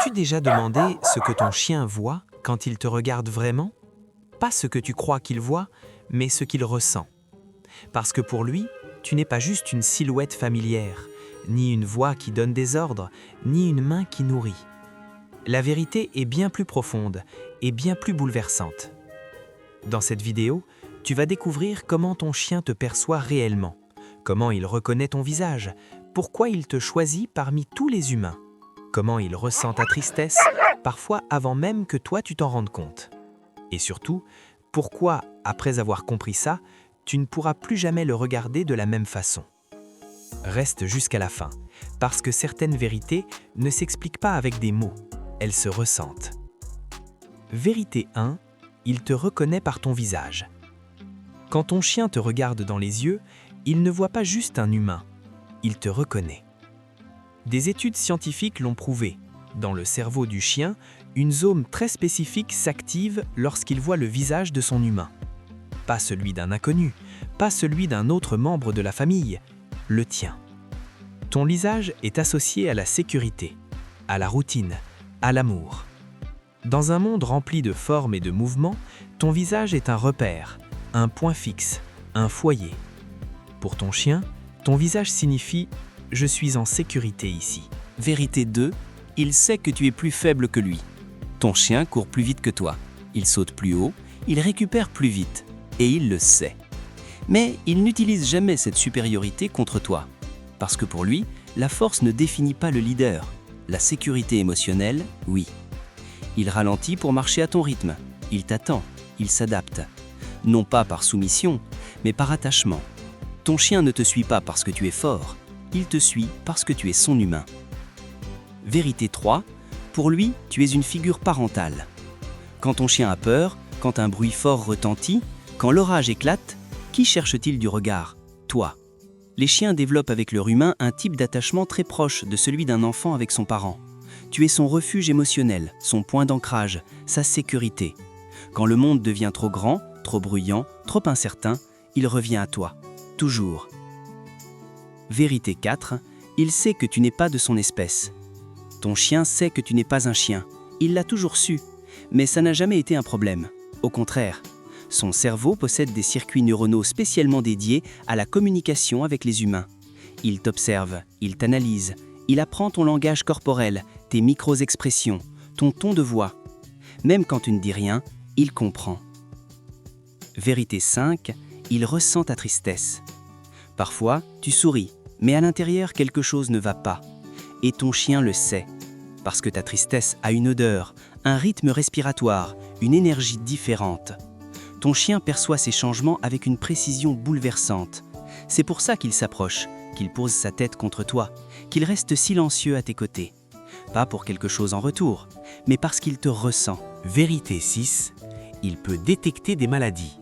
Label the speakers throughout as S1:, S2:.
S1: T'es-tu déjà demandé ce que ton chien voit quand il te regarde vraiment? Pas ce que tu crois qu'il voit, mais ce qu'il ressent. Parce que pour lui, tu n'es pas juste une silhouette familière, ni une voix qui donne des ordres, ni une main qui nourrit. La vérité est bien plus profonde et bien plus bouleversante. Dans cette vidéo, tu vas découvrir comment ton chien te perçoit réellement, comment il reconnaît ton visage, pourquoi il te choisit parmi tous les humains, comment il ressent ta tristesse, parfois avant même que toi tu t'en rendes compte. Et surtout, pourquoi, après avoir compris ça, tu ne pourras plus jamais le regarder de la même façon. Reste jusqu'à la fin, parce que certaines vérités ne s'expliquent pas avec des mots, elles se ressentent. Vérité 1, il te reconnaît par ton visage. Quand ton chien te regarde dans les yeux, il ne voit pas juste un humain, il te reconnaît. Des études scientifiques l'ont prouvé. Dans le cerveau du chien, une zone très spécifique s'active lorsqu'il voit le visage de son humain. Pas celui d'un inconnu, pas celui d'un autre membre de la famille, le tien. Ton visage est associé à la sécurité, à la routine, à l'amour. Dans un monde rempli de formes et de mouvements, ton visage est un repère, un point fixe, un foyer. Pour ton chien, ton visage signifie « je suis en sécurité ici ».
S2: Vérité 2, il sait que tu es plus faible que lui. Ton chien court plus vite que toi, il saute plus haut, il récupère plus vite, et il le sait. Mais il n'utilise jamais cette supériorité contre toi, parce que pour lui, la force ne définit pas le leader. La sécurité émotionnelle, oui. Il ralentit pour marcher à ton rythme, il t'attend, il s'adapte. Non pas par soumission, mais par attachement. Ton chien ne te suit pas parce que tu es fort, il te suit parce que tu es son humain. Vérité 3, pour lui, tu es une figure parentale. Quand ton chien a peur, quand un bruit fort retentit, quand l'orage éclate, qui cherche-t-il du regard? Toi. Les chiens développent avec leur humain un type d'attachement très proche de celui d'un enfant avec son parent. Tu es son refuge émotionnel, son point d'ancrage, sa sécurité. Quand le monde devient trop grand, trop bruyant, trop incertain, il revient à toi. Toujours. Vérité 4, il sait que tu n'es pas de son espèce. Ton chien sait que tu n'es pas un chien. Il l'a toujours su, mais ça n'a jamais été un problème. Au contraire, son cerveau possède des circuits neuronaux spécialement dédiés à la communication avec les humains. Il t'observe, il t'analyse, il apprend ton langage corporel, tes micro-expressions, ton ton de voix. Même quand tu ne dis rien, il comprend. Vérité 5, il ressent ta tristesse. Parfois, tu souris, mais à l'intérieur, quelque chose ne va pas. Et ton chien le sait, parce que ta tristesse a une odeur, un rythme respiratoire, une énergie différente. Ton chien perçoit ces changements avec une précision bouleversante. C'est pour ça qu'il s'approche, qu'il pose sa tête contre toi, qu'il reste silencieux à tes côtés. Pas pour quelque chose en retour, mais parce qu'il te ressent.
S3: Vérité 6, il peut détecter des maladies.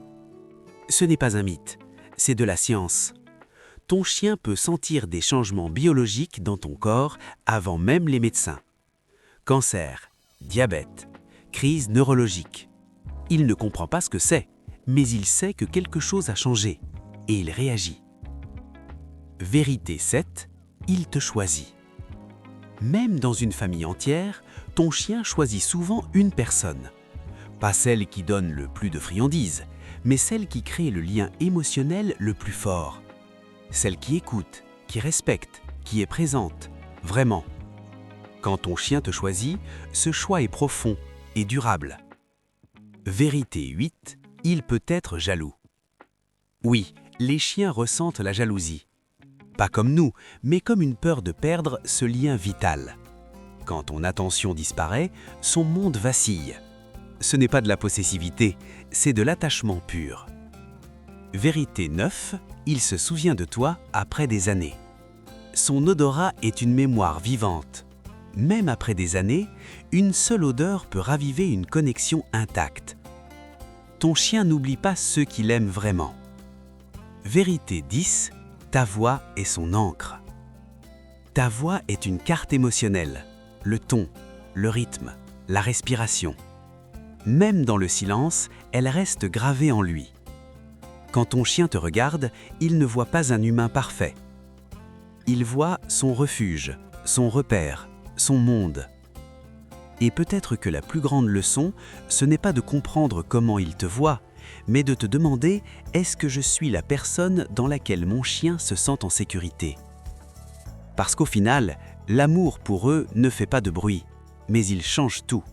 S3: Ce n'est pas un mythe, c'est de la science. Ton chien peut sentir des changements biologiques dans ton corps avant même les médecins. Cancer, diabète, crise neurologique. Il ne comprend pas ce que c'est, mais il sait que quelque chose a changé et il réagit. Vérité 7, il te choisit. Même dans une famille entière, ton chien choisit souvent une personne. Pas celle qui donne le plus de friandises, mais celle qui crée le lien émotionnel le plus fort. Celle qui écoute, qui respecte, qui est présente, vraiment. Quand ton chien te choisit, ce choix est profond et durable. Vérité 8, il peut être jaloux. Oui, les chiens ressentent la jalousie. Pas comme nous, mais comme une peur de perdre ce lien vital. Quand ton attention disparaît, son monde vacille. Ce n'est pas de la possessivité, c'est de l'attachement pur. Vérité 9, il se souvient de toi après des années. Son odorat est une mémoire vivante. Même après des années, une seule odeur peut raviver une connexion intacte. Ton chien n'oublie pas ceux qu'il aime vraiment. Vérité 10, ta voix est son encre. Ta voix est une carte émotionnelle, le ton, le rythme, la respiration. Même dans le silence, elle reste gravée en lui. Quand ton chien te regarde, il ne voit pas un humain parfait. Il voit son refuge, son repère, son monde. Et peut-être que la plus grande leçon, ce n'est pas de comprendre comment il te voit, mais de te demander « Est-ce que je suis la personne dans laquelle mon chien se sent en sécurité ?» Parce qu'au final, l'amour pour eux ne fait pas de bruit, mais il change tout.